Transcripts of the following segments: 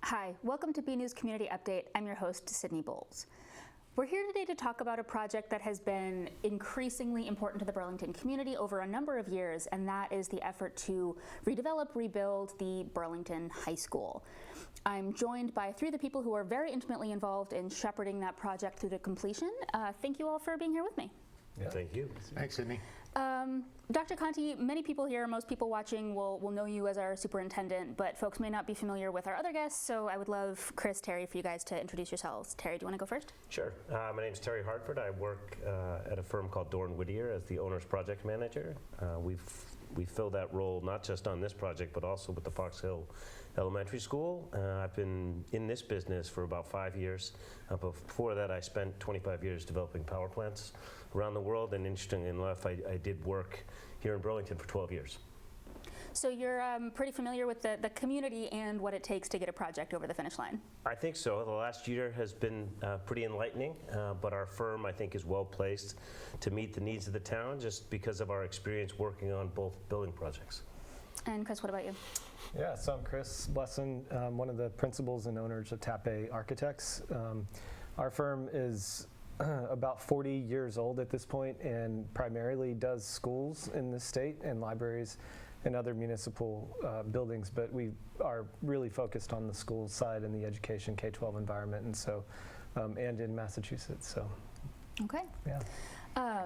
Hi, welcome to B News Community Update. I'm your host, Sydney Bowles. We're here today to talk about a project that has been increasingly important to the Burlington community over a number of years, and that is the effort to redevelop, rebuild the Burlington High School. I'm joined by three of the people who are very intimately involved in shepherding that project through to completion. Thank you all for being here with me. Yeah. Thank you. Thanks, Sydney. Dr. Conti, many people here, most people watching will know you as our superintendent, but folks may not be familiar with our other guests, so I would love Chris, Terry, for you guys to introduce yourselves. Terry, do you want to go first? Sure. My name is Terry Hartford. I work at a firm called Dor & Whittier as the owner's project manager. We fill that role not just on this project, but also with the Fox Hill Elementary School. I've been in this business for about 5 years. Before that, I spent 25 years developing power plants around the world, and interestingly enough, I did work here in Burlington for 12 years. So you're pretty familiar with the community and what it takes to get a project over the finish line? I think so. The last year has been pretty enlightening, but our firm, I think, is well placed to meet the needs of the town just because of our experience working on both building projects. And Chris, what about you? Yeah, so I'm Chris Blessen, one of the principals and owners of TAPE Architects. Our firm is about 40 years old at this point and primarily does schools in the state and libraries and other municipal buildings, but we are really focused on the school side and the education K-12 environment, and so and in Massachusetts. So okay. Yeah.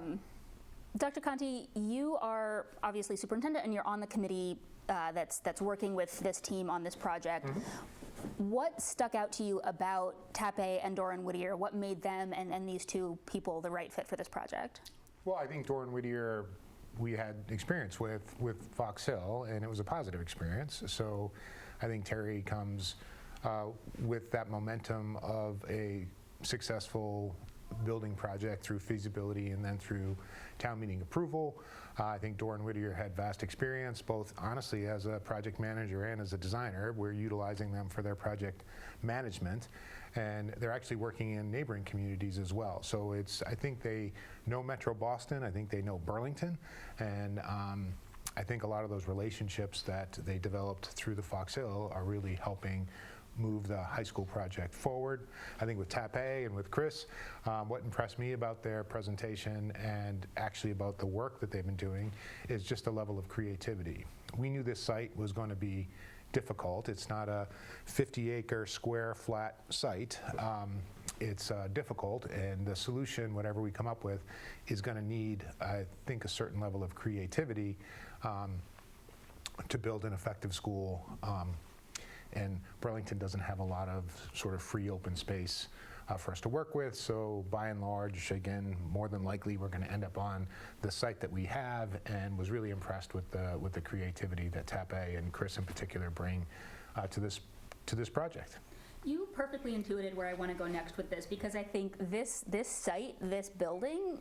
Dr. Conti, you are obviously superintendent and you're on the committee that's working with this team on this project. Mm-hmm. What stuck out to you about TAPE and Dor & Whittier? What made them and these two people the right fit for this project? Well, I think Dor & Whittier, we had experience with Fox Hill, and it was a positive experience. So I think Terry comes with that momentum of a successful building project through feasibility and then through town meeting approval. I think Dor & Whittier had vast experience, both honestly as a project manager and as a designer. We're utilizing them for their project management, and they're actually working in neighboring communities as well. So I think they know Metro Boston, I think they know Burlington, and I think a lot of those relationships that they developed through the Fox Hill are really helping move the high school project forward. I think with TAPE and with Chris, what impressed me about their presentation and actually about the work that they've been doing is just the level of creativity. We knew this site was going to be difficult. It's not a 50-acre square flat site. It's difficult, and the solution, whatever we come up with, is going to need, I think, a certain level of creativity to build an effective school. And Burlington doesn't have a lot of sort of free open space for us to work with, so by and large, again, more than likely we're going to end up on the site that we have, and was really impressed with the creativity that TAPE and Chris in particular bring to this project. You perfectly intuited where I want to go next with this, because I think this site, this building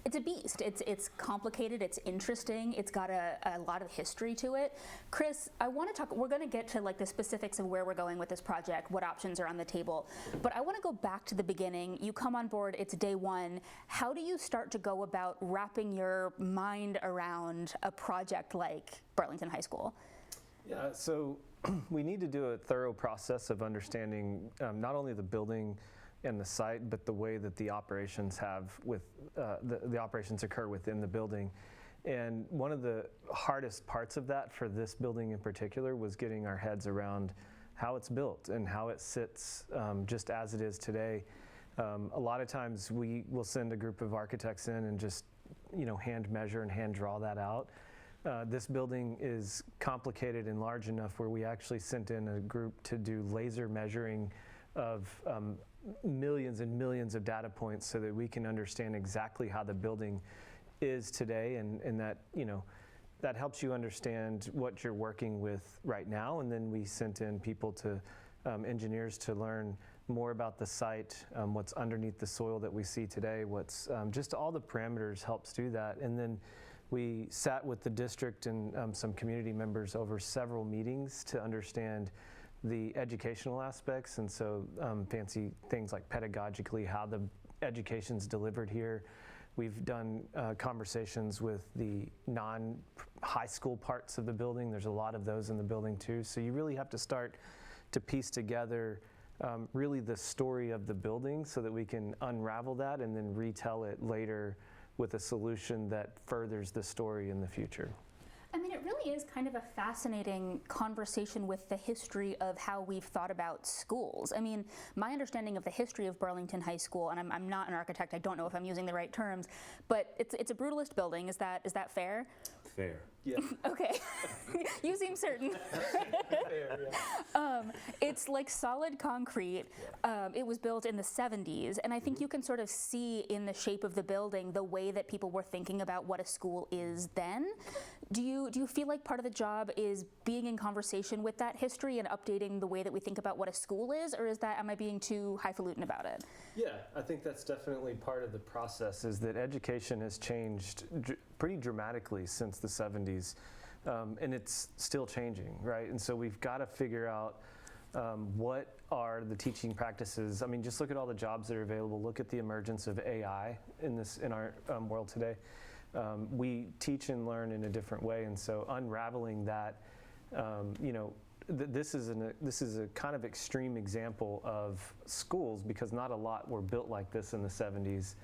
it's a beast. It's complicated, it's interesting, it's got a lot of history to it. Chris, I want to talk, we're going to get to like the specifics of where we're going with this project, what options are on the table, but I want to go back to the beginning. You come on board, it's day one. How do you start to go about wrapping your mind around a project like Burlington High School? Yeah, so we need to do a thorough process of understanding not only the building and the site, but the way that the operations the operations occur within the building. And one of the hardest parts of that for this building in particular was getting our heads around how it's built and how it sits just as it is today. A lot of times we will send a group of architects in and just hand measure and hand draw that out. This building is complicated and large enough where we actually sent in a group to do laser measuring of millions and millions of data points so that we can understand exactly how the building is today, and that that helps you understand what you're working with right now. And then we sent in people to engineers to learn more about the site, what's underneath the soil that we see today, what's just all the parameters helps do that. And then we sat with the district and some community members over several meetings to understand the educational aspects, and so fancy things like pedagogically how the education's delivered here. We've done conversations with the non-high school parts of the building. There's a lot of those in the building too, so you really have to start to piece together really the story of the building so that we can unravel that and then retell it later with a solution that furthers the story in the future. I mean, it really is kind of a fascinating conversation with the history of how we've thought about schools. I mean, my understanding of the history of Burlington High School, and I'm not an architect, I don't know if I'm using the right terms, but it's a brutalist building. Is that fair? Fair. Yeah. Okay. You seem certain. Fair, yeah. It's like solid concrete. It was built in the 70s, and I think you can sort of see in the shape of the building the way that people were thinking about what a school is then. Do you feel like part of the job is being in conversation with that history and updating the way that we think about what a school is, or am I being too highfalutin about it? Yeah, I think that's definitely part of the process, is that education has changed pretty dramatically since the 70s, and it's still changing, right? And so we've got to figure out what are the teaching practices. I mean, just look at all the jobs that are available. Look at the emergence of AI in our world today. We teach and learn in a different way, and so unraveling that, this is a kind of extreme example of schools, because not a lot were built like this in the 70s,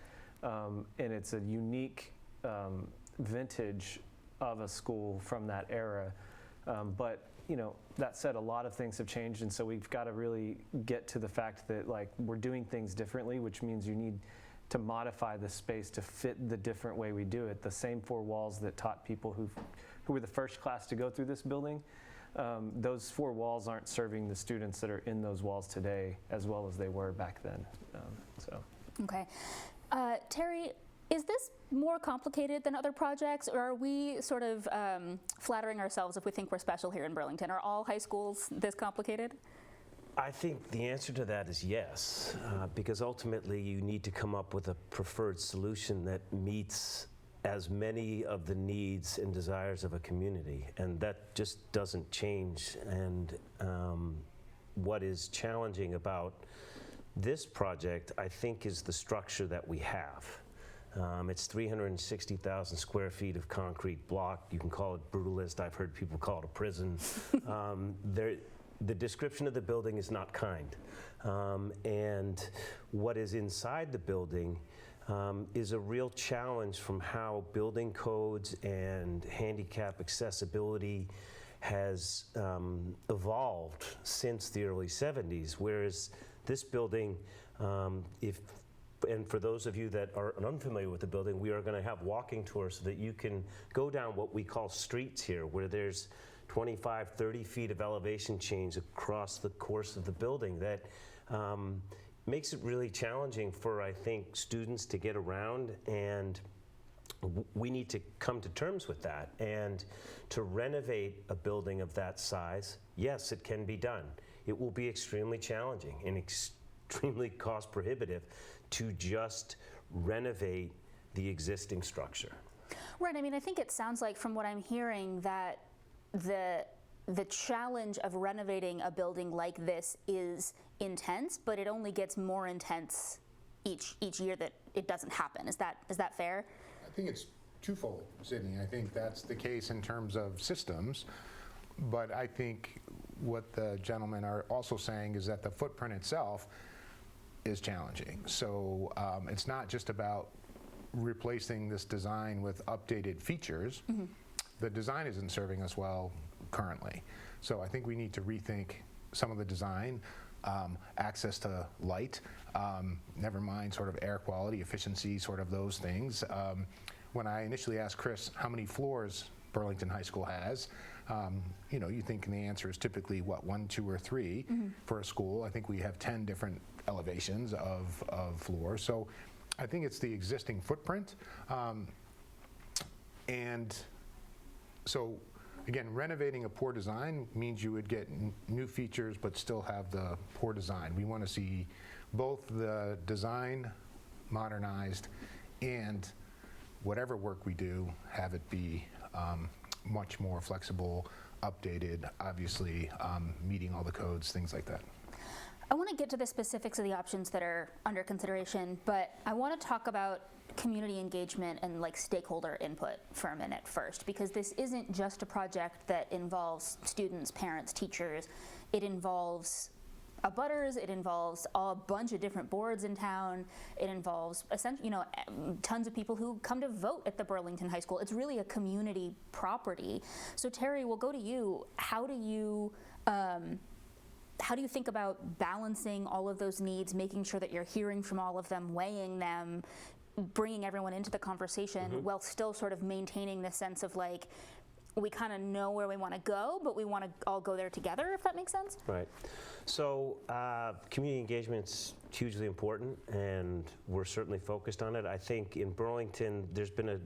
and it's a unique vintage of a school from that era. But that said, a lot of things have changed, and so we've got to really get to the fact that we're doing things differently, which means you need to modify the space to fit the different way we do it. The same four walls that taught people who were the first class to go through this building, those four walls aren't serving the students that are in those walls today as well as they were back then. Okay. Terry, is this more complicated than other projects, or are we sort of flattering ourselves if we think we're special here in Burlington? Are all high schools this complicated? I think the answer to that is yes, because ultimately you need to come up with a preferred solution that meets as many of the needs and desires of a community, and that just doesn't change. And what is challenging about this project, I think, is the structure that we have. It's 360,000 square feet of concrete block. You can call it brutalist. I've heard people call it a prison. The description of the building is not kind. And what is inside the building is a real challenge from how building codes and handicap accessibility has evolved since the early 70s, whereas this building, and for those of you that are unfamiliar with the building, we are going to have walking tours so that you can go down what we call streets here, where there's 25, 30 feet of elevation change across the course of the building that makes it really challenging for, I think, students to get around, and we need to come to terms with that. And to renovate a building of that size, yes, it can be done. It will be extremely challenging and extremely cost prohibitive to just renovate the existing structure. Right. I mean, I think it sounds like, from what I'm hearing, that the challenge of renovating a building like this is intense, but it only gets more intense each year that it doesn't happen. Is that fair? I think it's twofold, Sydney. I think that's the case in terms of systems, but I think what the gentlemen are also saying is that the footprint itself is challenging. So it's not just about replacing this design with updated features. Mm-hmm. The design isn't serving us well currently. So I think we need to rethink some of the design, access to light, never mind sort of air quality, efficiency, sort of those things. When I initially asked Chris how many floors Burlington High School has, you think the answer is typically, 1, 2, or 3 mm-hmm. for a school. I think we have 10 different elevations of floors. So I think it's the existing footprint. And so, again, renovating a poor design means you would get new features but still have the poor design. We want to see both the design modernized and whatever work we do, have it be much more flexible, updated, obviously meeting all the codes, things like that. I want to get to the specifics of the options that are under consideration, but I want to talk about community engagement and like stakeholder input for a minute first, because this isn't just a project that involves students, parents, teachers. It involves abutters, it involves a bunch of different boards in town. It involves tons of people who come to vote at the Burlington High School. It's really a community property. So Terry, we'll go to you. How do you think about balancing all of those needs, making sure that you're hearing from all of them, weighing them, bringing everyone into the conversation while still sort of maintaining this sense of like, we kind of know where we want to go, but we want to all go there together, if that makes sense? Right. So community engagement's hugely important, and we're certainly focused on it. I think in Burlington, there's been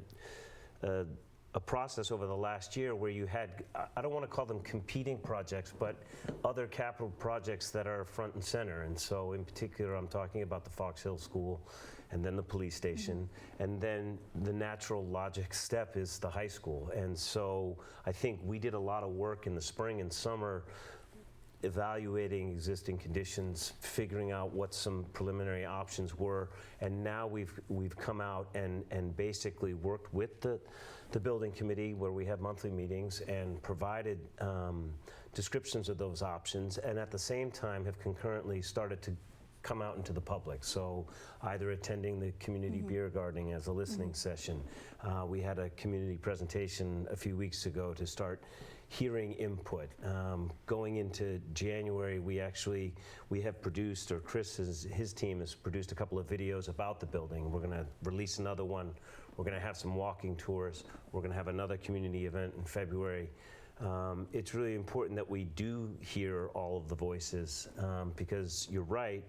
a process over the last year where you had, I don't want to call them competing projects, but other capital projects that are front and center. And so in particular, I'm talking about the Fox Hill School, and then the police station, and then the natural logic step is the high school. And so I think we did a lot of work in the spring and summer evaluating existing conditions, figuring out what some preliminary options were, and now we've come out and basically worked with the building committee, where we have monthly meetings, and provided descriptions of those options, and at the same time have concurrently started to come out into the public. So either attending the community beer gardening as a listening session. We had a community presentation a few weeks ago to start hearing input. Going into January, we have produced, or his team has produced a couple of videos about the building. We're gonna release another one. We're gonna have some walking tours. We're gonna have another community event in February. It's really important that we do hear all of the voices, because you're right,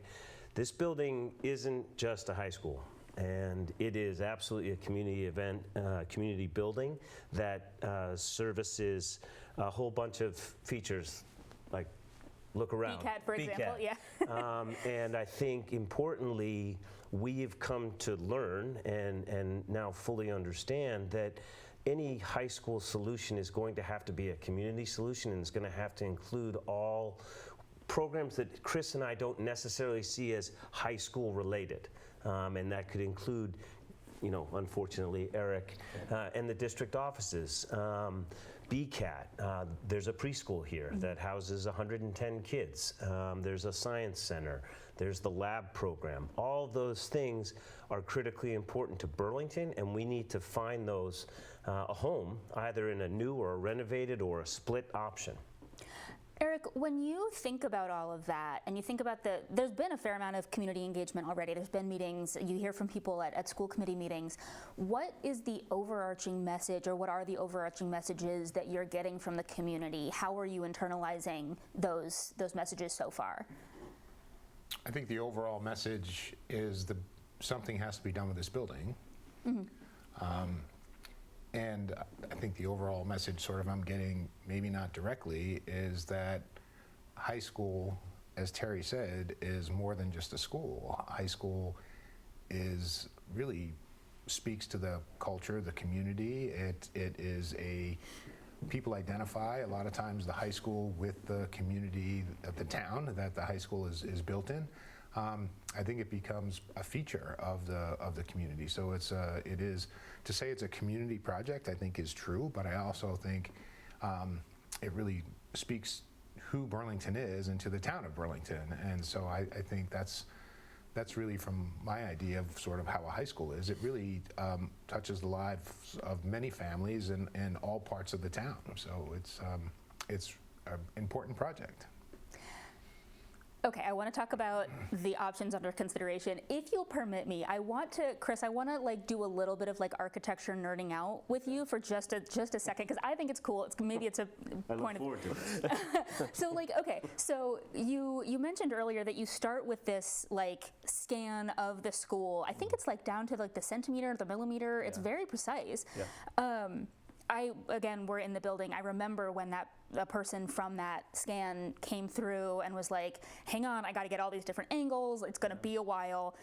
this building isn't just a high school, and it is absolutely a community event, community building that services a whole bunch of features, like look around. BCAT, for example, yeah. And I think importantly, we've come to learn and now fully understand that any high school solution is going to have to be a community solution, and it's going to have to include all programs that Chris and I don't necessarily see as high school related. And that could include, unfortunately, Eric and the district offices. BCAT, there's a preschool here that houses 110 kids. There's a science center. There's the lab program. All those things are critically important to Burlington, and we need to find those a home, either in a new or a renovated or a split option. Eric, when you think about all of that, and you think about there's been a fair amount of community engagement already. There's been meetings, you hear from people at school committee meetings. What is the overarching message, or what are the overarching messages that you're getting from the community? How are you internalizing those messages so far? I think the overall message is something has to be done with this building. And I think the overall message sort of I'm getting, maybe not directly, is that high school, as Terry said, is more than just a school. High school really speaks to the culture, the community. It is people identify a lot of times the high school with the community of the town that the high school is built in. I think it becomes a feature of the community. So it is to say it's a community project, I think is true, but I also think it really speaks who Burlington is and to the town of Burlington. And so I think that's really from my idea of sort of how a high school is. It really touches the lives of many families in all parts of the town. So it's an important project. Okay, I want to talk about the options under consideration. If you'll permit me, Chris, I want to do a little bit of architecture nerding out with you for just a second, because I think it's cool. Maybe it's a point of. I look forward to it. So okay, so you mentioned earlier that you start with this scan of the school. I think it's down to the centimeter, the millimeter. It's very precise. Yeah. We're in the building. I remember when a person from that scan came through and was like, hang on, I got to get all these different angles. It's going to be a while.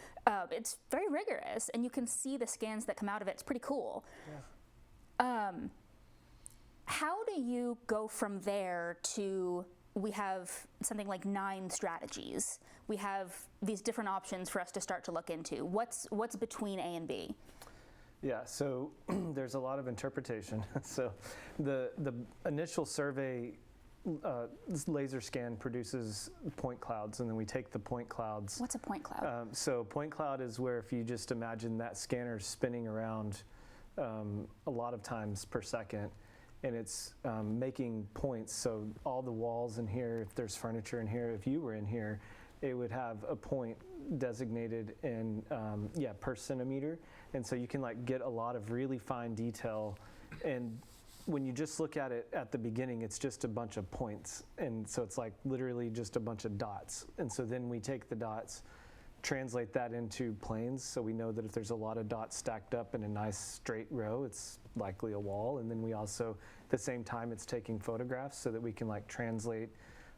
It's very rigorous, and you can see the scans that come out of it. It's pretty cool. Yeah. How do you go from there to we have something like 9 strategies. We have these different options for us to start to look into. What's between A and B? Yeah, so there's a lot of interpretation. So the initial survey this laser scan produces point clouds, and then we take the point clouds. What's a point cloud? So point cloud is where, if you just imagine that scanner spinning around a lot of times per second, and it's making points. So all the walls in here, if there's furniture in here, if you were in here, it would have a point designated in per centimeter, and so you can like get a lot of really fine detail. And when you just look at it at the beginning, it's just a bunch of points, and so it's like literally just a bunch of dots. And so then we take the dots, translate that into planes, so we know that if there's a lot of dots stacked up in a nice straight row, it's likely a wall. And then we also, at the same time, it's taking photographs so that we can like translate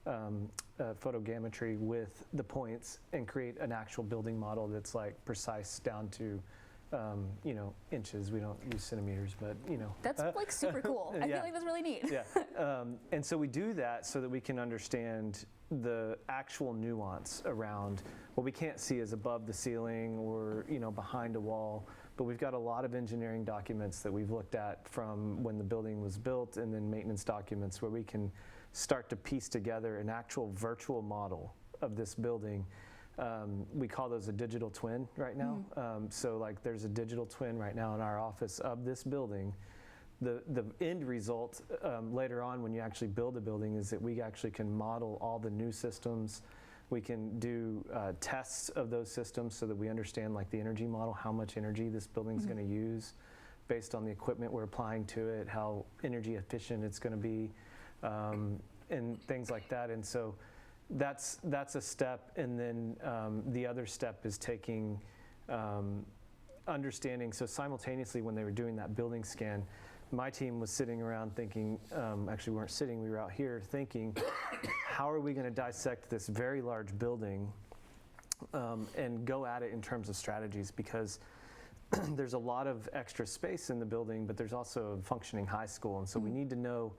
photogrammetry with the points and create an actual building model that's like precise down to inches. We don't use centimeters, but That's like super cool. I feel like that's really neat. Yeah, and so we do that so that we can understand the actual nuance around what we can't see is above the ceiling or behind a wall. But we've got a lot of engineering documents that we've looked at from when the building was built, and then maintenance documents where we can start to piece together an actual virtual model of this building. We call those a digital twin right now. So like there's a digital twin right now in our office of this building. The end result later on when you actually build a building is that we actually can model all the new systems. We can do tests of those systems so that we understand like the energy model, how much energy this building's going to use based on the equipment we're applying to it, how energy efficient it's going to be, and things like that. And so that's a step, and then the other step is taking understanding. So simultaneously, when they were doing that building scan, my team was sitting around thinking, actually we weren't sitting, we were out here thinking, how are we going to dissect this very large building and go at it in terms of strategies? Because there's a lot of extra space in the building, but there's also a functioning high school, and so we need to know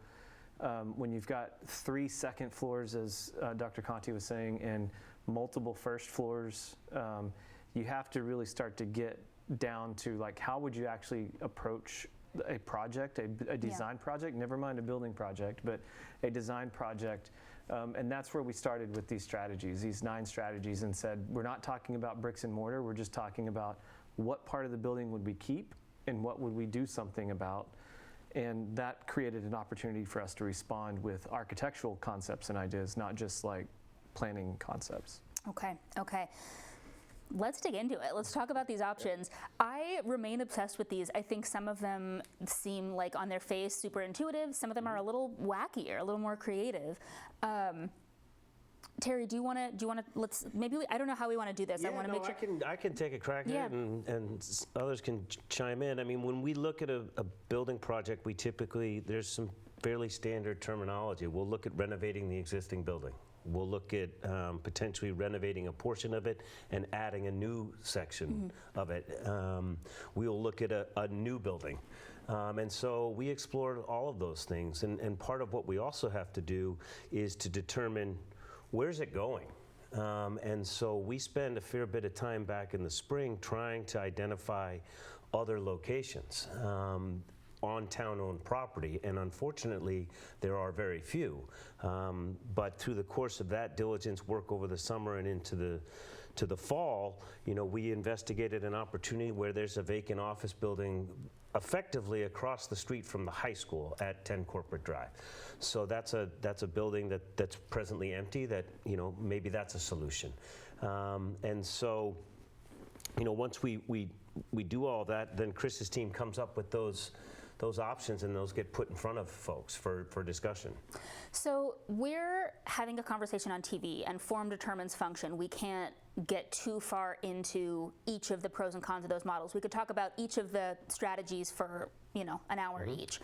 when you've got 3 second floors, as Dr. Conti was saying, and multiple first floors, you have to really start to get down to like, how would you actually approach a project, a design project, never mind a building project, but a design project. And that's where we started with these strategies, these 9 strategies, and said, we're not talking about bricks and mortar, we're just talking about what part of the building would we keep and what would we do something about. And that created an opportunity for us to respond with architectural concepts and ideas, not just like planning concepts. Okay. Let's dig into it. Let's talk about these options. I remain obsessed with these. I think some of them seem like on their face super intuitive. Some of them are a little wackier, a little more creative. Terry, do you want to? Let's maybe. I don't know how we want to do this. Yeah, I want to make sure. I can take a crack at it, and others can chime in. I mean, when we look at a building project, we typically, there's some fairly standard terminology. We'll look at renovating the existing building. We'll look at potentially renovating a portion of it and adding a new section of it. We'll look at a new building. And so we explored all of those things. And part of what we also have to do is to determine, where's it going? And so we spend a fair bit of time back in the spring trying to identify other locations on town-owned property, and unfortunately, there are very few. But through the course of that diligence work over the summer and into the fall, we investigated an opportunity where there's a vacant office building effectively across the street from the high school at 10 Corporate Drive. So that's a building that's presently empty. That maybe that's a solution. And so, once we do all that, then Chris's team comes up with those options, and those get put in front of folks for discussion. So we're having a conversation on TV, and form determines function. We can't get too far into each of the pros and cons of those models. We could talk about each of the strategies for an hour each.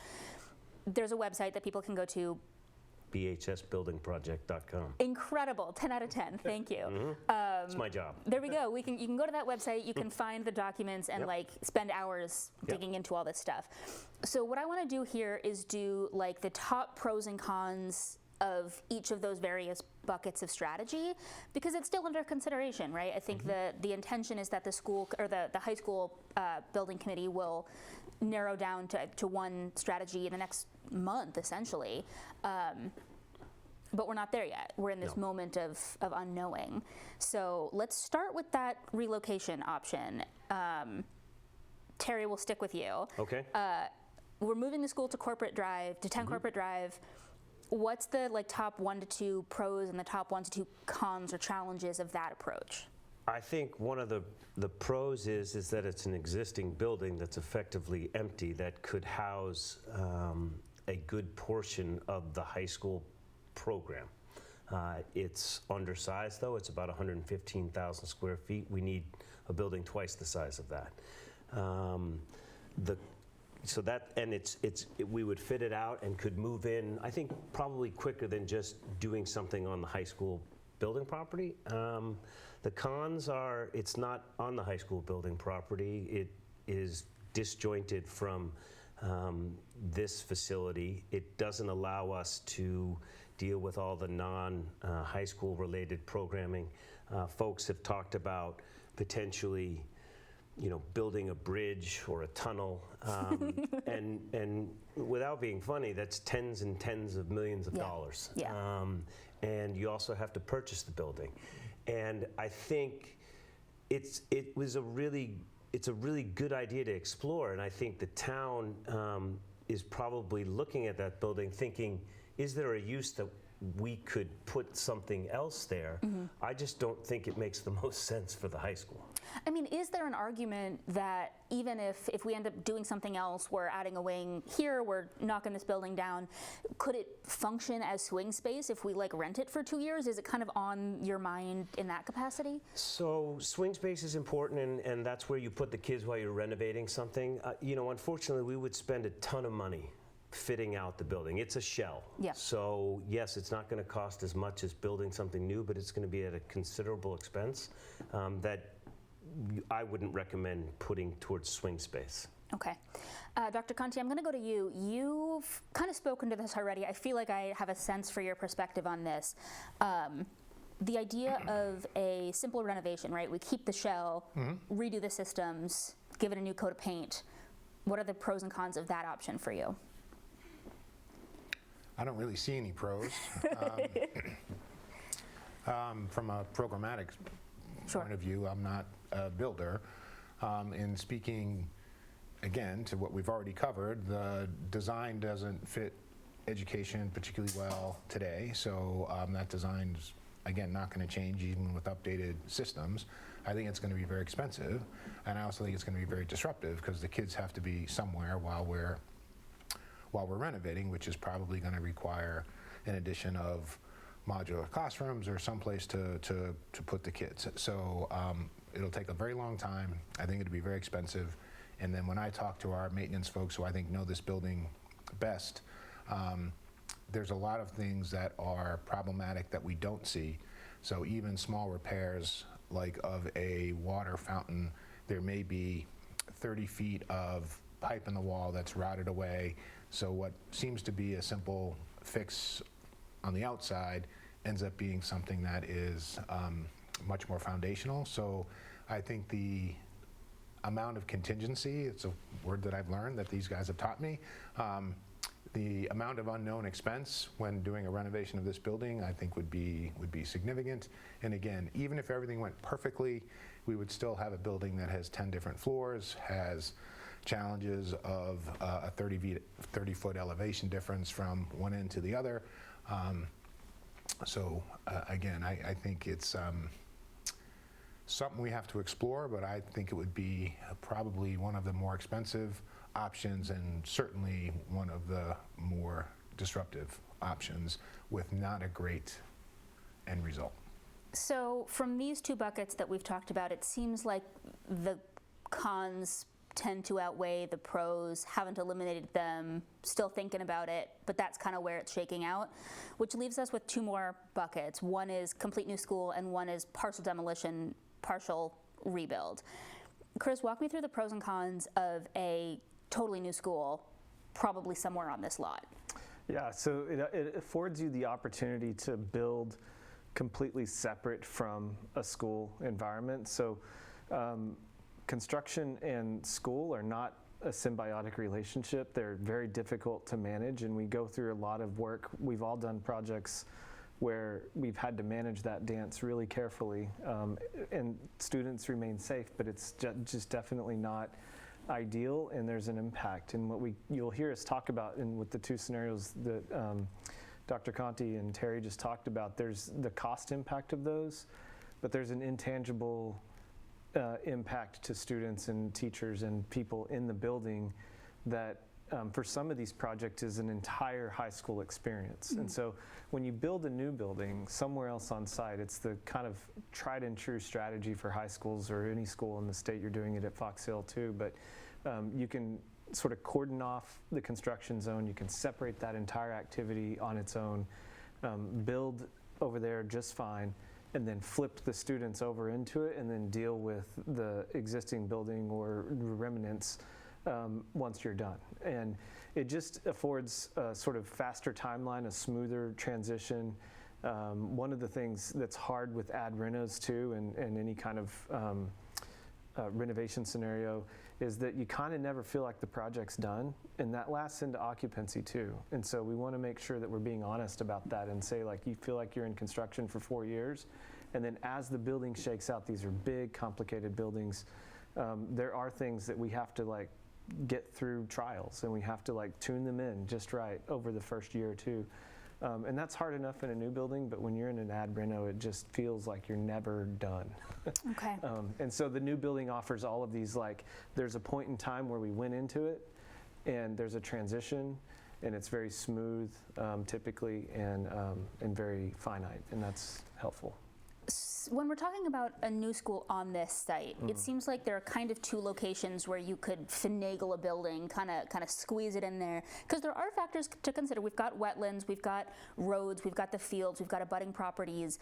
There's a website that people can go to. bhsbuildingproject.com. Incredible, 10 out of 10, thank you. It's my job. There we go. You can go to that website, you can find the documents and spend hours digging into all this stuff. So what I want to do here is do like the top pros and cons of each of those various buckets of strategy, because it's still under consideration, right? I think the intention is that the school or the high school building committee will narrow down to one strategy in the next month, essentially. But we're not there yet. We're in this moment of unknowing. So let's start with that relocation option. Terry, we'll stick with you. Okay. We're moving the school to Corporate Drive, to 10 Corporate Drive. What's the top 1 to 2 pros and the top 1 to 2 cons or challenges of that approach? I think one of the pros is that it's an existing building that's effectively empty that could house a good portion of the high school program. It's undersized, though. It's about 115,000 square feet. We need a building twice the size of that. We would fit it out and could move in, I think, probably quicker than just doing something on the high school building property. The cons are it's not on the high school building property. It is disjointed from this facility. It doesn't allow us to deal with all the non-high school related programming. Folks have talked about potentially building a bridge or a tunnel, and without being funny, that's tens and tens of millions of dollars. Yeah. And you also have to purchase the building. And I think it's a really good idea to explore, and I think the town is probably looking at that building thinking, is there a use that we could put something else there? I just don't think it makes the most sense for the high school. I mean, is there an argument that even if we end up doing something else, we're adding a wing here, we're knocking this building down, could it function as swing space if we rent it for 2 years? Is it kind of on your mind in that capacity? So swing space is important, and that's where you put the kids while you're renovating something. Unfortunately, we would spend a ton of money fitting out the building. It's a shell. Yeah. So yes, it's not going to cost as much as building something new, but it's going to be at a considerable expense that I wouldn't recommend putting towards swing space. Okay. Dr. Conti, I'm going to go to you. You've kind of spoken to this already. I feel like I have a sense for your perspective on this. The idea of a simple renovation, right? We keep the shell, redo the systems, give it a new coat of paint. What are the pros and cons of that option for you? I don't really see any pros. From a programmatic point of view, I'm not a builder. In speaking, again, to what we've already covered, the design doesn't fit education particularly well today, so that design's, again, not going to change even with updated systems. I think it's going to be very expensive, and I also think it's going to be very disruptive because the kids have to be somewhere while we're renovating, which is probably going to require an addition of modular classrooms or someplace to put the kids. So it'll take a very long time. I think it'll be very expensive. And then when I talk to our maintenance folks who I think know this building best, there's a lot of things that are problematic that we don't see. So even small repairs like of a water fountain, there may be 30 feet of pipe in the wall that's rotted away. So what seems to be a simple fix on the outside ends up being something that is much more foundational. So I think the amount of contingency, it's a word that I've learned that these guys have taught me, the amount of unknown expense when doing a renovation of this building I think would be significant. And again, even if everything went perfectly, we would still have a building that has 10 different floors, has challenges of a 30-foot elevation difference from one end to the other. Again, I think it's something we have to explore, but I think it would be probably one of the more expensive options and certainly one of the more disruptive options with not a great end result. So from these two buckets that we've talked about, it seems like the cons tend to outweigh the pros, haven't eliminated them, still thinking about it, but that's kind of where it's shaking out, which leaves us with two more buckets. One is complete new school and one is partial demolition, partial rebuild. Chris, walk me through the pros and cons of a totally new school, probably somewhere on this lot. Yeah, so it affords you the opportunity to build completely separate from a school environment. So construction and school are not a symbiotic relationship. They're very difficult to manage, and we go through a lot of work. We've all done projects where we've had to manage that dance really carefully, and students remain safe, but it's just definitely not ideal, and there's an impact. And what you'll hear us talk about with the two scenarios that Dr. Conti and Terry just talked about, there's the cost impact of those, but there's an intangible impact to students and teachers and people in the building that for some of these projects is an entire high school experience. And so when you build a new building somewhere else on site, it's the kind of tried and true strategy for high schools or any school in the state. You're doing it at Fox Hill too, but you can sort of cordon off the construction zone. You can separate that entire activity on its own, build over there just fine, and then flip the students over into it and then deal with the existing building or remnants once you're done. And it just affords a sort of faster timeline, a smoother transition. One of the things that's hard with ad renos too, and any kind of renovation scenario, is that you kind of never feel like the project's done, and that lasts into occupancy too. And so we want to make sure that we're being honest about that and say, like, you feel like you're in construction for 4 years, and then as the building shakes out, these are big, complicated buildings, there are things that we have to like get through trials, and we have to like tune them in just right over the first year or two. And that's hard enough in a new building, but when you're in an ad reno, it just feels like you're never done. Okay. And so the new building offers all of these, like, there's a point in time where we went into it, and there's a transition, and it's very smooth typically, and very finite, and that's helpful. When we're talking about a new school on this site, it seems like there are kind of two locations where you could finagle a building, kind of squeeze it in there, because there are factors to consider. We've got wetlands, we've got roads, we've got the fields, we've got abutting properties.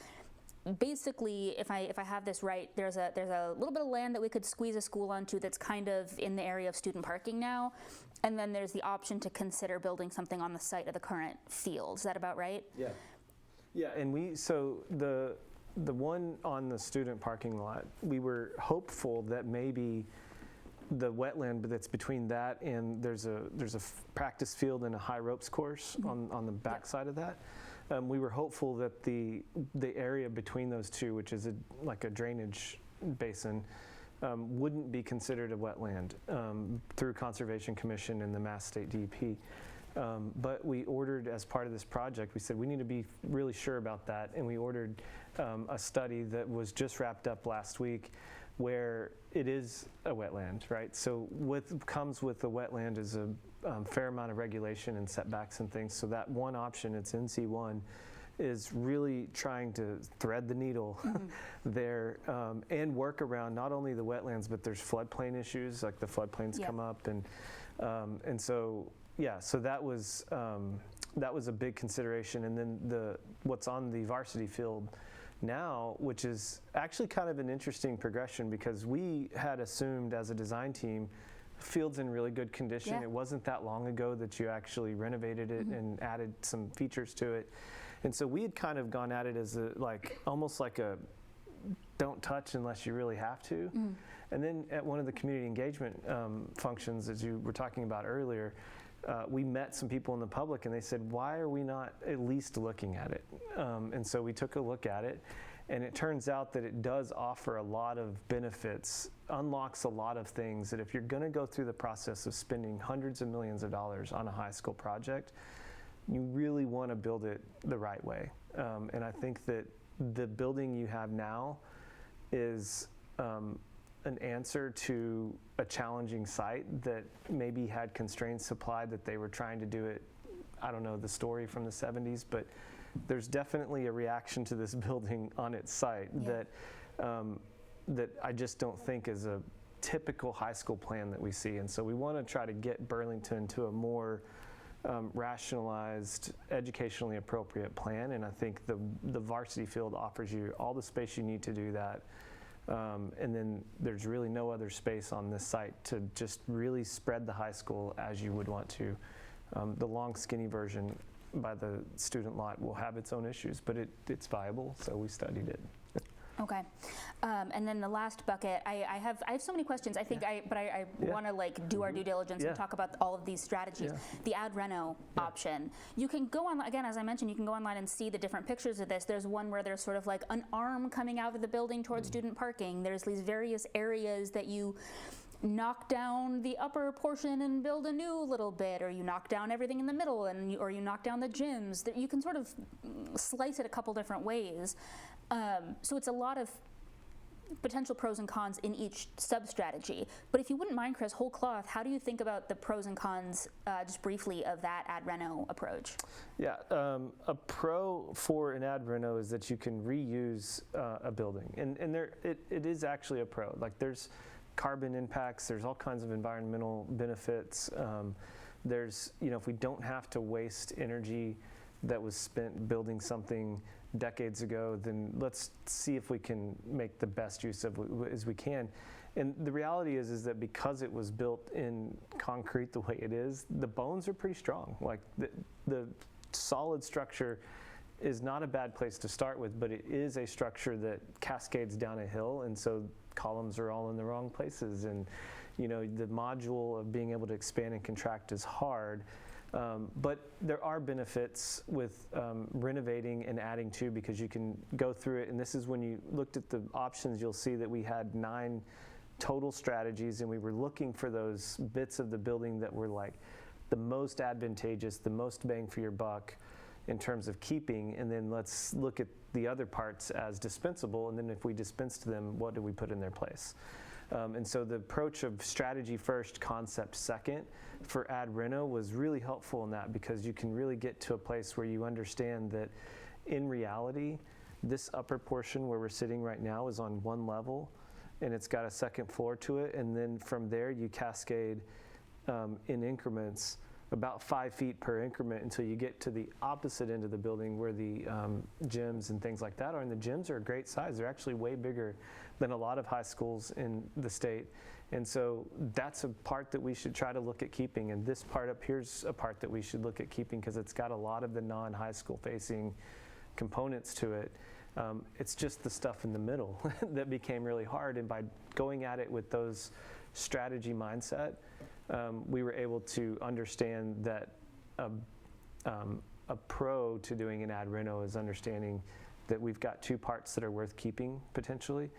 Basically, if I have this right, there's a little bit of land that we could squeeze a school onto that's kind of in the area of student parking now, and then there's the option to consider building something on the site of the current field. Is that about right? Yeah. Yeah, and the one on the student parking lot, we were hopeful that maybe the wetland that's between that and there's a practice field and a high ropes course on the back side of that. We were hopeful that the area between those two, which is like a drainage basin, wouldn't be considered a wetland through Conservation Commission and the Mass State DEP. But we ordered, as part of this project, we said we need to be really sure about that, and we ordered a study that was just wrapped up last week where it is a wetland, right? So what comes with the wetland is a fair amount of regulation and setbacks and things. So that one option, it's NC1, is really trying to thread the needle there and work around not only the wetlands, but there's floodplain issues, like the floodplains come up, and so yeah, so that was a big consideration. And then what's on the varsity field now, which is actually kind of an interesting progression, because we had assumed as a design team, field's in really good condition. It wasn't that long ago that you actually renovated it and added some features to it. And so we had kind of gone at it as almost like a don't touch unless you really have to. And then at one of the community engagement functions, as you were talking about earlier, we met some people in the public, and they said, why are we not at least looking at it? And so we took a look at it, and it turns out that it does offer a lot of benefits, unlocks a lot of things, that if you're going to go through the process of spending hundreds of millions of dollars on a high school project, you really want to build it the right way. And I think that the building you have now is an answer to a challenging site that maybe had constrained supply, that they were trying to do it. I don't know the story from the 70s, but there's definitely a reaction to this building on its site that I just don't think is a typical high school plan that we see. And so we want to try to get Burlington to a more rationalized, educationally appropriate plan. And I think the varsity field offers you all the space you need to do that. And then there's really no other space on this site to just really spread the high school as you would want to. The long, skinny version by the student lot will have its own issues, but it's viable, so we studied it. Okay, and then the last bucket, I have so many questions. I think I want to like do our due diligence and talk about all of these strategies. The ad reno option. You can go on again, as I mentioned, you can go online and see the different pictures of this. There's one where there's sort of like an arm coming out of the building towards student parking. There's these various areas that you knock down the upper portion and build a new little bit, or you knock down everything in the middle, or you knock down the gyms. That you can sort of slice it a couple different ways. So it's a lot of potential pros and cons in each sub-strategy. But if you wouldn't mind, Chris, whole cloth, how do you think about the pros and cons, just briefly, of that ad reno approach? Yeah, a pro for an ad reno is that you can reuse a building. And it is actually a pro. Like there's carbon impacts, there's all kinds of environmental benefits. There's, if we don't have to waste energy that was spent building something decades ago, then let's see if we can make the best use of it as we can. And the reality is that because it was built in concrete the way it is, the bones are pretty strong. Like the solid structure is not a bad place to start with, but it is a structure that cascades down a hill, and so columns are all in the wrong places. And the module of being able to expand and contract is hard. But there are benefits with renovating and adding to, because you can go through it. And this is when you looked at the options, you'll see that we had 9 total strategies, and we were looking for those bits of the building that were like the most advantageous, the most bang for your buck in terms of keeping. And then let's look at the other parts as dispensable. And then if we dispensed them, what do we put in their place? And so the approach of strategy first, concept second for ad reno was really helpful in that, because you can really get to a place where you understand that in reality, this upper portion where we're sitting right now is on one level, and it's got a second floor to it. And then from there, you cascade in increments about 5 feet per increment until you get to the opposite end of the building where the gyms and things like that are. And the gyms are a great size. They're actually way bigger than a lot of high schools in the state. And so that's a part that we should try to look at keeping. And this part up here's a part that we should look at keeping, because it's got a lot of the non-high school facing components to it. It's just the stuff in the middle that became really hard. And by going at it with those strategy mindset, we were able to understand that a pro to doing an ad reno is understanding that we've got 2 parts that are worth keeping potentially.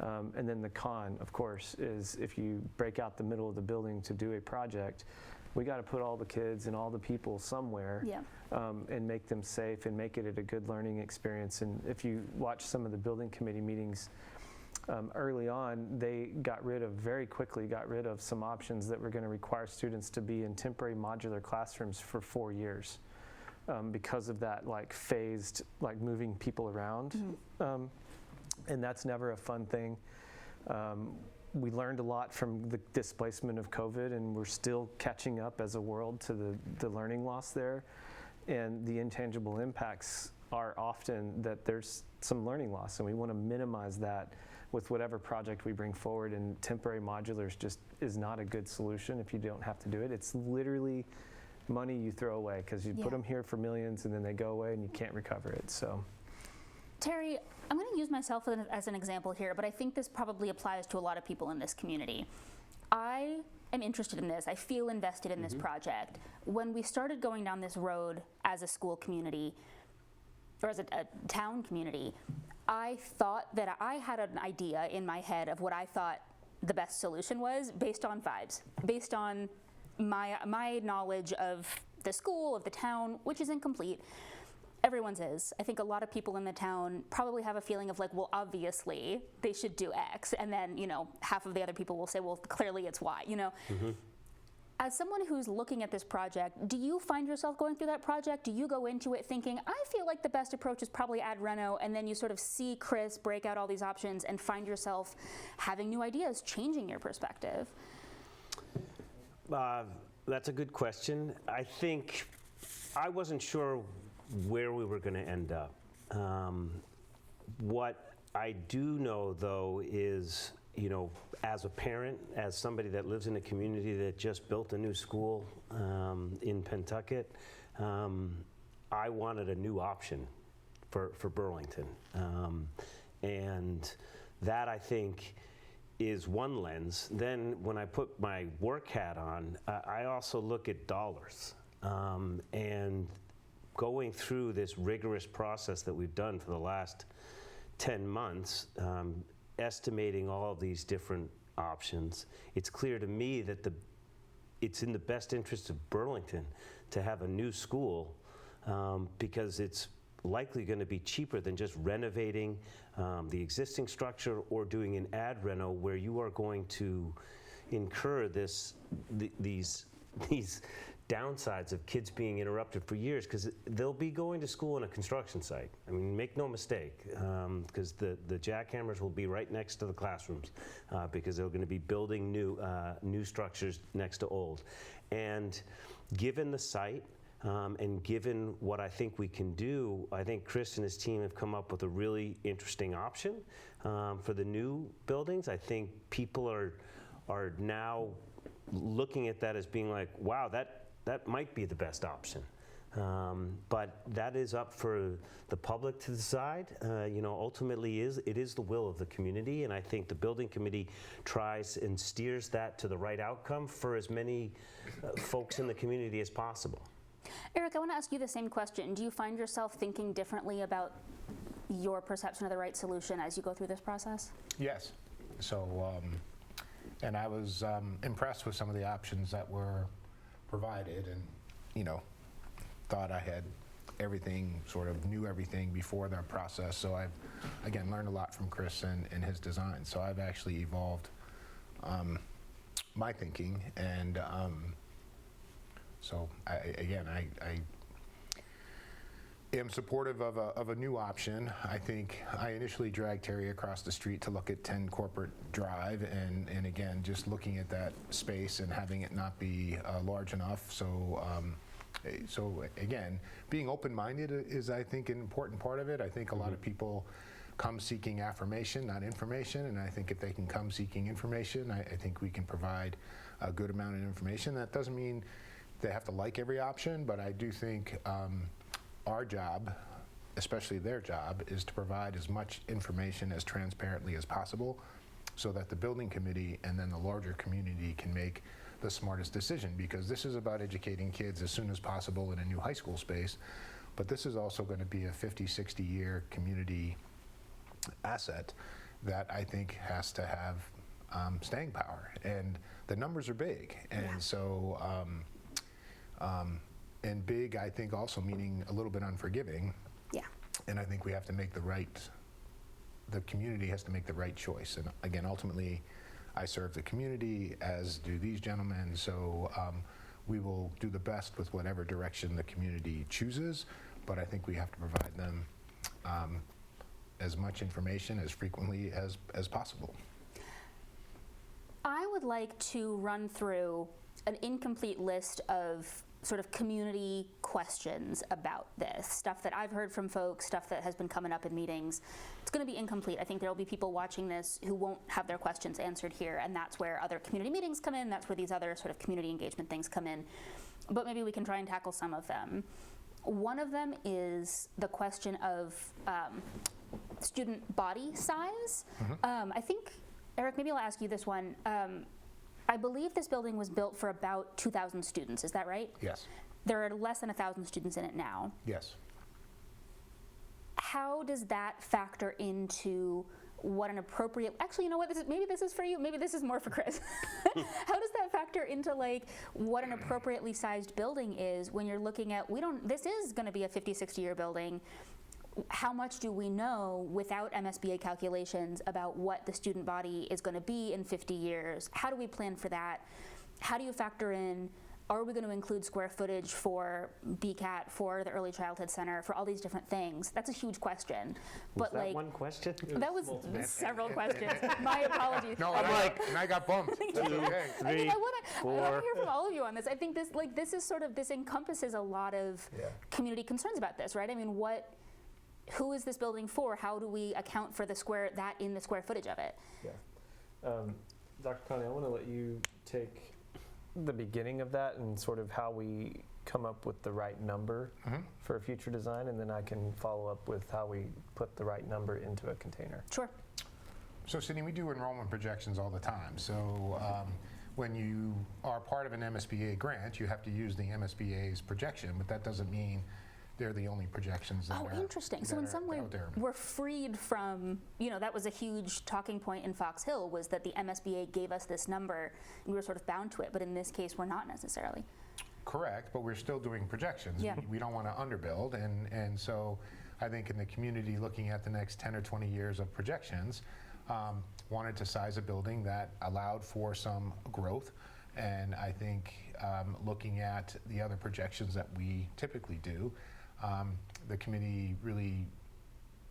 And then the con, of course, is if you break out the middle of the building to do a project, we got to put all the kids and all the people somewhere, and make them safe and make it a good learning experience. And if you watch some of the building committee meetings, early on, they very quickly got rid of some options that were going to require students to be in temporary modular classrooms for 4 years, because of that phased, moving people around. And that's never a fun thing. We learned a lot from the displacement of COVID, and we're still catching up as a world to the learning loss there. And the intangible impacts are often that there's some learning loss, and we want to minimize that with whatever project we bring forward. And temporary modulars just is not a good solution if you don't have to do it. It's literally money you throw away, because you put them here for millions and then they go away and you can't recover it. So, Terry, I'm going to use myself as an example here, but I think this probably applies to a lot of people in this community. I am interested in this. I feel invested in this project. When we started going down this road as a school community, or as a town community, I thought that I had an idea in my head of what I thought the best solution was, based on vibes, based on my knowledge of the school, of the town, which is incomplete. Everyone's is. I think a lot of people in the town probably have a feeling of well, obviously they should do X, and then half of the other people will say, well, clearly it's Y. As someone who's looking at this project, do you find yourself going through that project? Do you go into it thinking, I feel like the best approach is probably ad reno, and then you sort of see Chris break out all these options and find yourself having new ideas, changing your perspective? That's a good question. I think I wasn't sure where we were going to end up. What I do know, though, is as a parent, as somebody that lives in a community that just built a new school in Pentucket, I wanted a new option for Burlington. And that, I think, is one lens. Then when I put my work hat on, I also look at dollars. And going through this rigorous process that we've done for the last 10 months, estimating all of these different options, it's clear to me that it's in the best interest of Burlington to have a new school, because it's likely going to be cheaper than just renovating the existing structure or doing an ad reno where you are going to incur these downsides of kids being interrupted for years, because they'll be going to school on a construction site. I mean, make no mistake, because the jackhammers will be right next to the classrooms, because they're going to be building new structures next to old. And given the site, and given what I think we can do, I think Chris and his team have come up with a really interesting option for the new buildings. I think people are now looking at that as being like, wow, that might be the best option. But that is up for the public to decide. Ultimately, it is the will of the community, and I think the building committee tries and steers that to the right outcome for as many folks in the community as possible. Eric, I want to ask you the same question. Do you find yourself thinking differently about your perception of the right solution as you go through this process? Yes. So, and I was impressed with some of the options that were provided, and thought I had everything, sort of knew everything before that process. So I've, again, learned a lot from Chris and his design. So I've actually evolved my thinking, and so I am supportive of a new option. I think I initially dragged Terry across the street to look at 10 Corporate Drive, and again, just looking at that space and having it not be large enough. So again, being open-minded is, I think, an important part of it. I think a lot of people come seeking affirmation, not information, and I think if they can come seeking information, I think we can provide a good amount of information. That doesn't mean they have to like every option, but I do think our job, especially their job, is to provide as much information as transparently as possible so that the building committee and then the larger community can make the smartest decision, because this is about educating kids as soon as possible in a new high school space, but this is also going to be a 50, 60-year community asset that I think has to have staying power, and the numbers are big, and so and big, I think, also meaning a little bit unforgiving. Yeah. And I think we have to make the community has to make the right choice. And again, ultimately, I serve the community, as do these gentlemen, so we will do the best with whatever direction the community chooses, but I think we have to provide them as much information as frequently as possible. I would like to run through an incomplete list of sort of community questions about this, stuff that I've heard from folks, stuff that has been coming up in meetings. It's going to be incomplete. I think there will be people watching this who won't have their questions answered here, and that's where other community meetings come in, that's where these other sort of community engagement things come in. But maybe we can try and tackle some of them. One of them is the question of student body size. I think, Eric, maybe I'll ask you this one. I believe this building was built for about 2,000 students, is that right? Yes. There are less than 1,000 students in it now. Yes. How does that factor into what an appropriate, actually, you know what, maybe this is for you, maybe this is more for Chris. How does that factor into like what an appropriately sized building is when you're looking at, this is gonna be a 50, 60-year building. How much do we know without MSBA calculations about what the student body is going to be in 50 years? How do we plan for that? How do you factor in, are we going to include square footage for BCAT, for the Early Childhood Center, for all these different things? That's a huge question. Was that one question? That was several questions. My apologies. No, and I got bumped. That's okay. I mean, I want to hear from all of you on this. I think this encompasses a lot of community concerns about this, right? I mean, who is this building for? How do we account for the square footage of it? Yeah. Dr. Conti, I want to let you take the beginning of that and sort of how we come up with the right number for a future design, and then I can follow up with how we put the right number into a container. Sure. So Sydney, we do enrollment projections all the time. So when you are part of an MSBA grant, you have to use the MSBA's projection, but that doesn't mean they're the only projections that are Interesting. So in some way, out there. we're freed from, that was a huge talking point in Fox Hill, was that the MSBA gave us this number, and we were sort of bound to it, but in this case, we're not necessarily. Correct, but we're still doing projections. Yeah. We don't want to underbuild, and so I think in the community looking at the next 10 or 20 years of projections, wanted to size a building that allowed for some growth, and I think looking at the other projections that we typically do, the committee really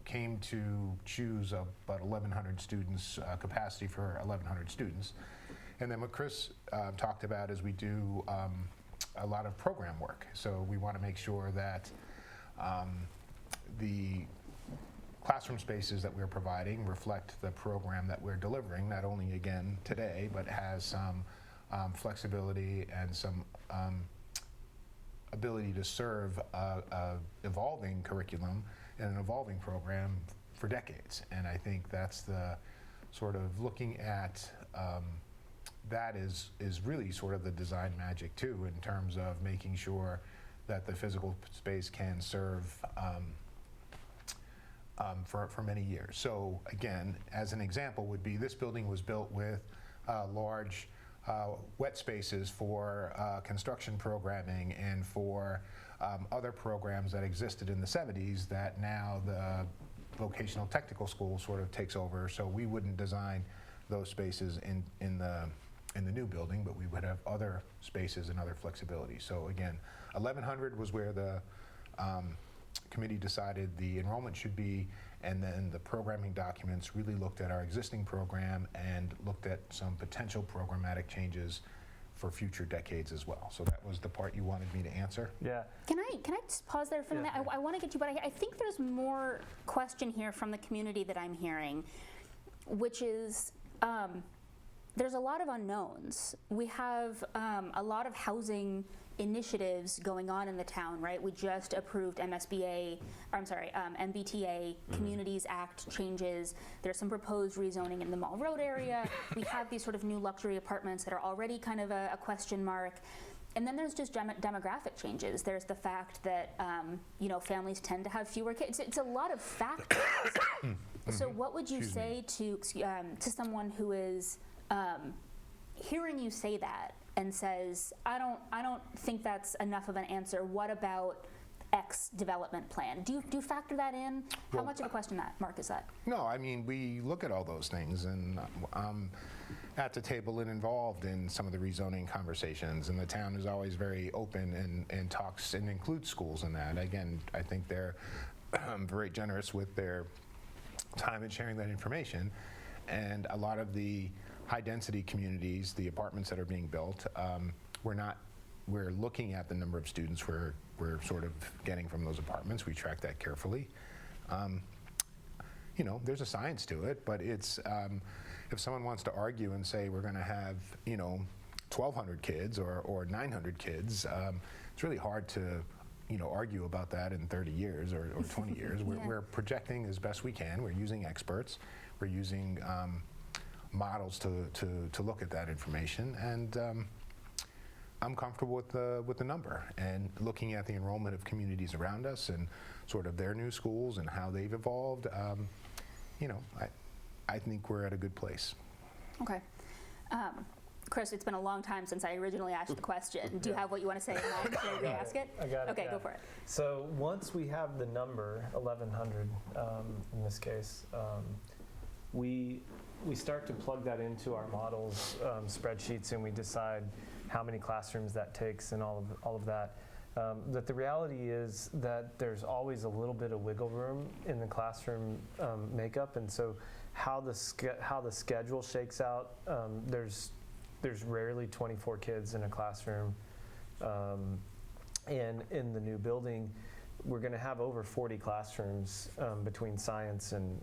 came to choose about 1,100 students, capacity for 1,100 students. And then what Chris talked about is we do a lot of program work. So we want to make sure that the classroom spaces that we're providing reflect the program that we're delivering, not only again today, but has some flexibility and some ability to serve a evolving curriculum and an evolving program for decades. And I think that's the sort of looking at that is really sort of the design magic too, in terms of making sure that the physical space can serve for many years. So again, as an example would be this building was built with large wet spaces for construction programming and for other programs that existed in the 70s that now the vocational technical school sort of takes over. So we wouldn't design those spaces in the new building, but we would have other spaces and other flexibility. So again, 1,100 was where the committee decided the enrollment should be, and then the programming documents really looked at our existing program and looked at some potential programmatic changes for future decades as well. So that was the part you wanted me to answer. Yeah. Can I just pause there for a minute? Yeah. I want to get you, but I think there's more question here from the community that I'm hearing, which is there's a lot of unknowns. We have a lot of housing initiatives going on in the town, right? We just approved MBTA Communities Act changes. There's some proposed rezoning in the Mall Road area. We have these sort of new luxury apartments that are already kind of a question mark. And then there's just demographic changes. There's the fact that families tend to have fewer kids. It's a lot of factors. So what would you say to someone who is hearing you say that and says, I don't think that's enough of an answer. What about X development plan? Do you factor that in? How much of a question mark is that? No, I mean, we look at all those things, and I'm at the table and involved in some of the rezoning conversations, and the town is always very open and talks and includes schools in that. Again, I think they're very generous with their time and sharing that information, and a lot of the high-density communities, the apartments that are being built, we're looking at the number of students we're sort of getting from those apartments. We track that carefully. There's a science to it, but it's if someone wants to argue and say we're going to have 1,200 kids or 900 kids, it's really hard to argue about that in 30 years or 20 years. We're projecting as best we can. We're using experts. We're using models to look at that information, and I'm comfortable with the number and looking at the enrollment of communities around us and sort of their new schools and how they've evolved. I think we're at a good place. Okay. Chris, it's been a long time since I originally asked the question. Do you have what you want to say in mind before we ask it? I got it. Okay, yeah. go for it. So once we have the number, 1,100 in this case, we start to plug that into our models, spreadsheets, and we decide how many classrooms that takes and all of that. That the reality is that there's always a little bit of wiggle room in the classroom makeup, and so how the schedule shakes out, there's rarely 24 kids in a classroom, and in the new building, we're going to have over 40 classrooms between science and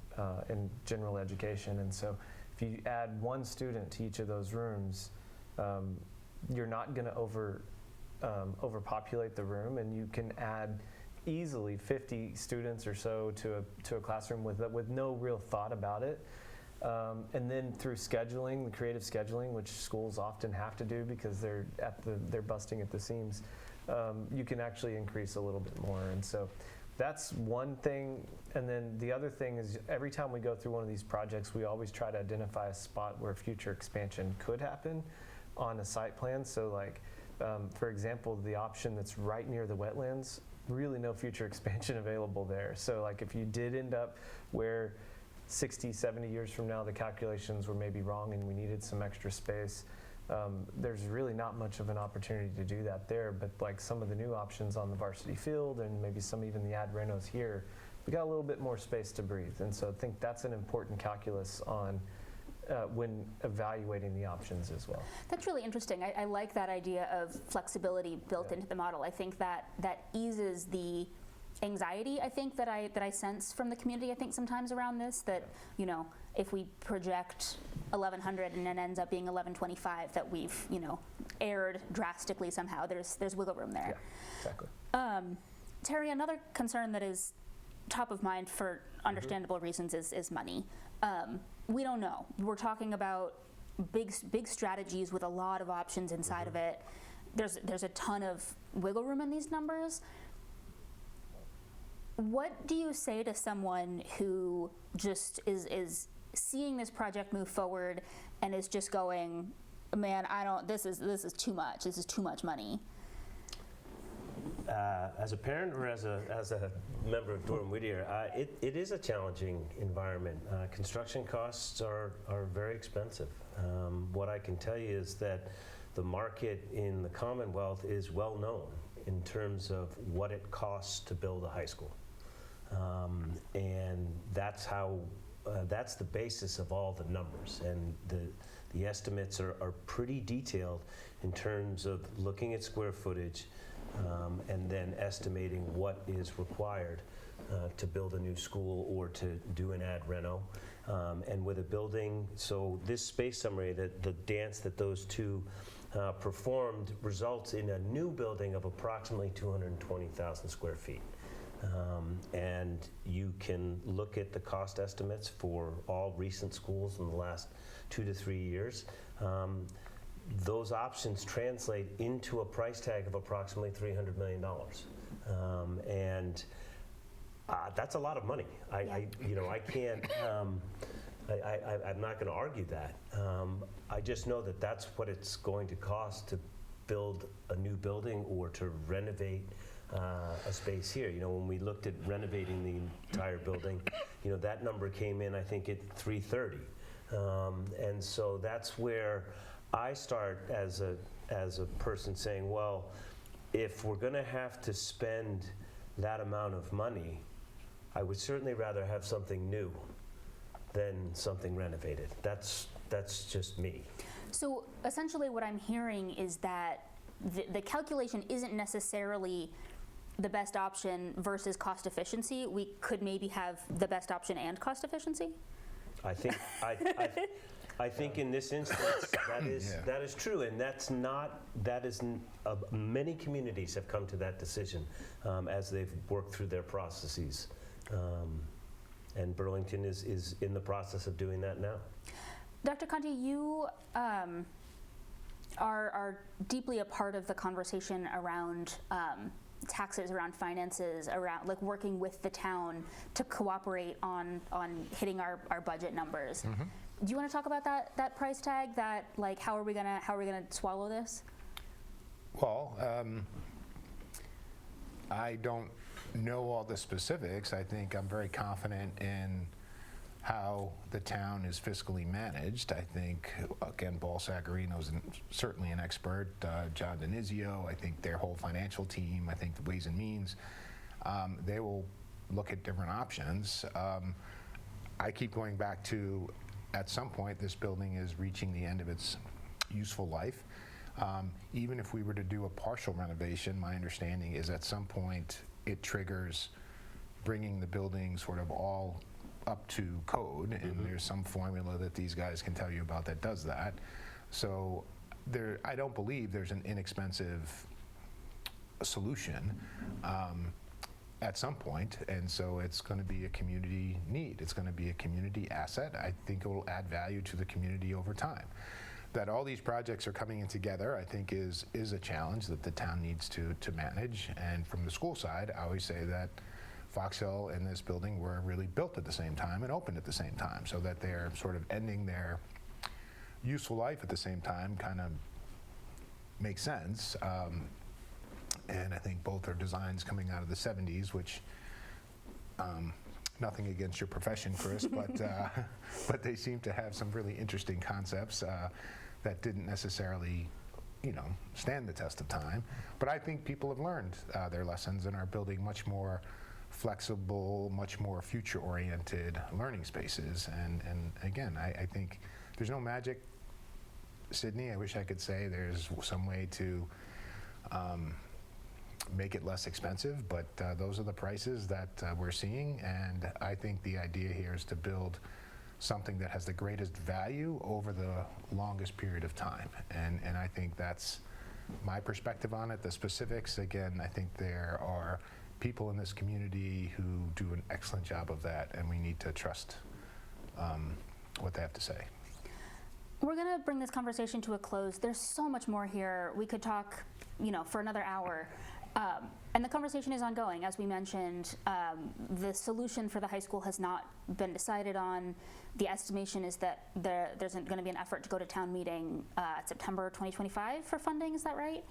general education, and so if you add one student to each of those rooms, you're not going to overpopulate the room, and you can add easily 50 students or so to a classroom with no real thought about it. And then through scheduling, the creative scheduling, which schools often have to do because they're busting at the seams, you can actually increase a little bit more. And so that's one thing. And then the other thing is every time we go through one of these projects, we always try to identify a spot where future expansion could happen on a site plan. So like, for example, the option that's right near the wetlands, really no future expansion available there. So like if you did end up where 60, 70 years from now, the calculations were maybe wrong and we needed some extra space, there's really not much of an opportunity to do that there. But like some of the new options on the varsity field and maybe some even the ad renos here, we got a little bit more space to breathe. And so I think that's an important calculus on when evaluating the options as well. That's really interesting. I like that idea of flexibility built into the model. I think that eases the anxiety, I think, that I sense from the community, I think, sometimes around this, that, you know, if we project 1,100 and it ends up being 1,125, that we've, you know, erred drastically somehow. There's wiggle room there. Yeah, exactly. Terry, another concern that is top of mind for understandable reasons is money. We don't know. We're talking about big strategies with a lot of options inside of it. There's a ton of wiggle room in these numbers. What do you say to someone who just is seeing this project move forward and is just going, man, this is too much. This is too much money. As a parent or as a member of Durham Whittier, it is a challenging environment. Construction costs are very expensive. What I can tell you is that the market in the Commonwealth is well known in terms of what it costs to build a high school. And that's the basis of all the numbers. And the estimates are pretty detailed in terms of looking at square footage, and then estimating what is required to build a new school or to do an ad reno. And with a building, so this space summary, the dance that those two performed results in a new building of approximately 220,000 square feet. And you can look at the cost estimates for all recent schools in the last 2 to 3 years. Those options translate into a price tag of approximately $300 million. And that's a lot of money. I can't, I'm not going to argue that. I just know that that's what it's going to cost to build a new building or to renovate a space here. You know, when we looked at renovating the entire building, you know, that number came in, I think, at $330. And so that's where I start as a person saying, well, if we're going to have to spend that amount of money, I would certainly rather have something new than something renovated. That's just me. So essentially what I'm hearing is that the calculation isn't necessarily the best option versus cost efficiency. We could maybe have the best option and cost efficiency? I think in this instance that is true, and many communities have come to that decision as they've worked through their processes, and Burlington is in the process of doing that now. Dr. Conti, you are deeply a part of the conversation around taxes, around finances, around like working with the town to cooperate on hitting our budget numbers. Do you want to talk about that price tag? That like how are we gonna swallow this? Well, I don't know all the specifics. I think I'm very confident in how the town is fiscally managed. I think, again, Paul Saccarino's certainly an expert, John Denizio, I think their whole financial team, I think the Ways and Means, they will look at different options. I keep going back to, at some point, this building is reaching the end of its useful life. Even if we were to do a partial renovation, my understanding is at some point it triggers bringing the building sort of all up to code, and there's some formula that these guys can tell you about that does that. So I don't believe there's an inexpensive a solution at some point, and so it's going to be a community need. It's going to be a community asset. I think it will add value to the community over time. That all these projects are coming in together, I think, is a challenge that the town needs to manage. And from the school side, I always say that Fox Hill and this building were really built at the same time and opened at the same time, so that they're sort of ending their useful life at the same time kind of makes sense. And I think both are designs coming out of the 70s, which, nothing against your profession, Chris, but they seem to have some really interesting concepts that didn't necessarily, stand the test of time. But I think people have learned their lessons and are building much more flexible, much more future-oriented learning spaces. And again, I think there's no magic, Sydney. I wish I could say there's some way to make it less expensive, but those are the prices that we're seeing, and I think the idea here is to build something that has the greatest value over the longest period of time, and I think that's my perspective on it. The specifics, again, I think there are people in this community who do an excellent job of that, and we need to trust what they have to say. We're going to bring this conversation to a close. There's so much more here. We could talk, for another hour. And the conversation is ongoing. As we mentioned, the solution for the high school has not been decided on. The estimation is that there's going to be an effort to go to town meeting September 2025 for funding. Is that right?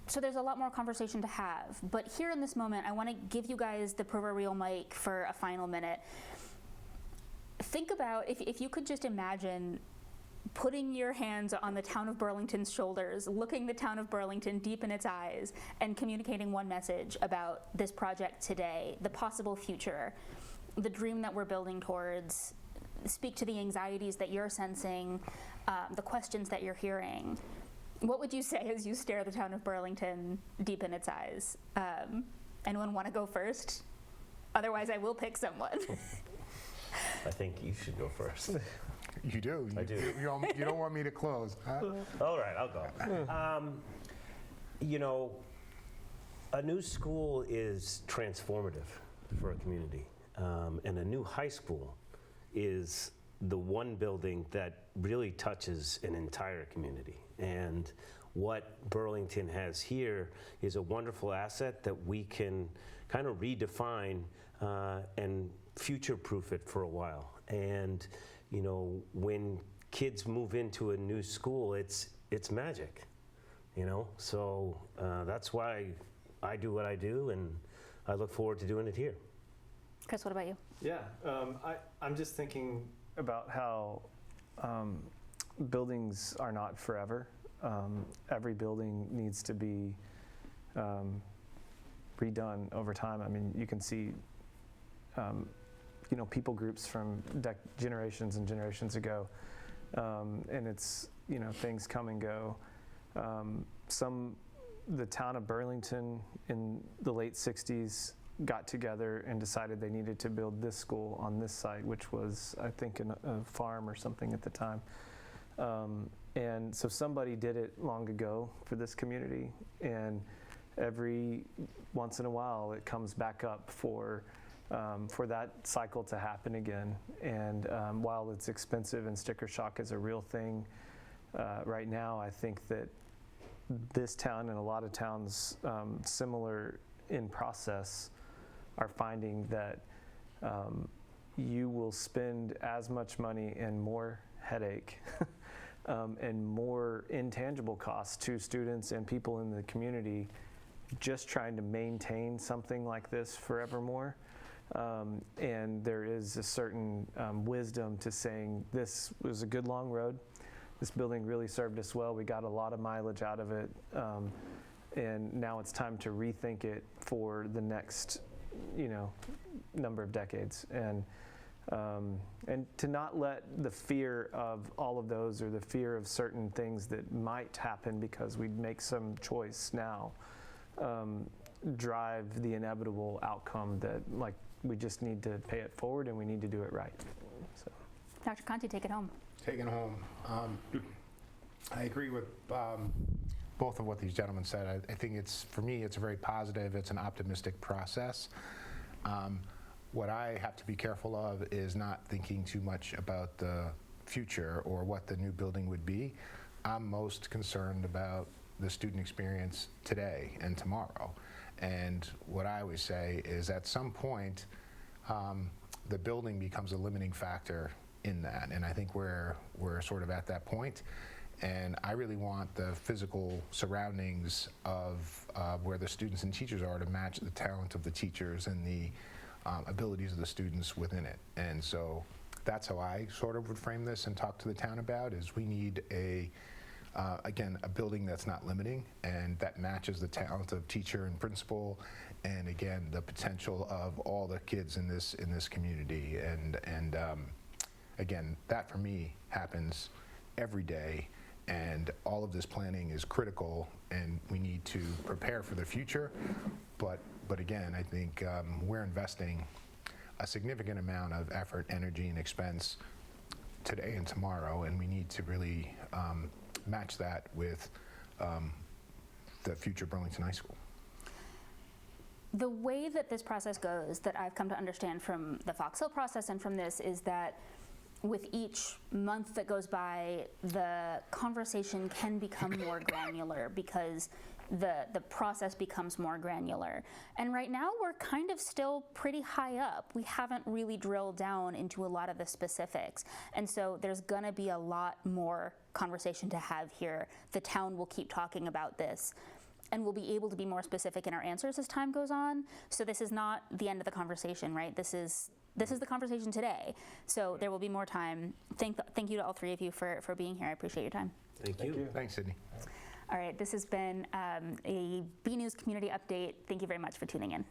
So there's a lot more conversation to have. But here in this moment, I want to give you guys the proverbial mic for a final minute. Think about, if you could just imagine putting your hands on the town of Burlington's shoulders, looking the town of Burlington deep in its eyes, and communicating one message about this project today, the possible future, the dream that we're building towards, speak to the anxieties that you're sensing, the questions that you're hearing. What would you say as you stare the town of Burlington deep in its eyes? Anyone want to go first? Otherwise, I will pick someone. I think you should go first. You do. I do. You don't want me to close, huh? All right, I'll go. A new school is transformative for a community, and a new high school is the one building that really touches an entire community. And what Burlington has here is a wonderful asset that we can kind of redefine and future-proof it for a while. And when kids move into a new school, it's magic, So that's why I do what I do, and I look forward to doing it here. Chris, what about you? Yeah, I'm just thinking about how buildings are not forever. Every building needs to be redone over time. I mean, you can see people groups from generations and generations ago, and it's, things come and go. The town of Burlington in the late 60s got together and decided they needed to build this school on this site, which was, I think, a farm or something at the time. And so somebody did it long ago for this community, and every once in a while it comes back up for that cycle to happen again. And while it's expensive and sticker shock is a real thing right now, I think that this town and a lot of towns similar in process are finding that you will spend as much money and more headache and more intangible costs to students and people in the community just trying to maintain something like this forevermore. And there is a certain wisdom to saying this was a good long road. This building really served us well. We got a lot of mileage out of it. And now it's time to rethink it for the next, number of decades. And to not let the fear of all of those or the fear of certain things that might happen because we make some choice now drive the inevitable outcome that, like, we just need to pay it forward and we need to do it right. So. Dr. Conti, take it home. Taking home. I agree with both of what these gentlemen said. I think for me, it's a very positive, it's an optimistic process. What I have to be careful of is not thinking too much about the future or what the new building would be. I'm most concerned about the student experience today and tomorrow. And what I always say is at some point, the building becomes a limiting factor in that. And I think we're sort of at that point. And I really want the physical surroundings of where the students and teachers are to match the talent of the teachers and the abilities of the students within it. And so that's how I sort of would frame this and talk to the town about is we need again, a building that's not limiting and that matches the talent of teacher and principal, and again, the potential of all the kids in this community. And again, that for me happens every day, and all of this planning is critical, and we need to prepare for the future. But again, I think we're investing a significant amount of effort, energy, and expense today and tomorrow, and we need to really match that with the future Burlington High School. The way that this process goes, that I've come to understand from the Fox Hill process and from this, is that with each month that goes by, the conversation can become more granular because the process becomes more granular. And right now we're kind of still pretty high up. We haven't really drilled down into a lot of the specifics. And so there's gonna be a lot more conversation to have here. The town will keep talking about this, and we'll be able to be more specific in our answers as time goes on. So this is not the end of the conversation, right? This is the conversation today. So there will be more time. Thank you to all three of you for being here. I appreciate your time. Thank you. Thanks, Sydney. All right, this has been a B News Community Update. Thank you very much for tuning in.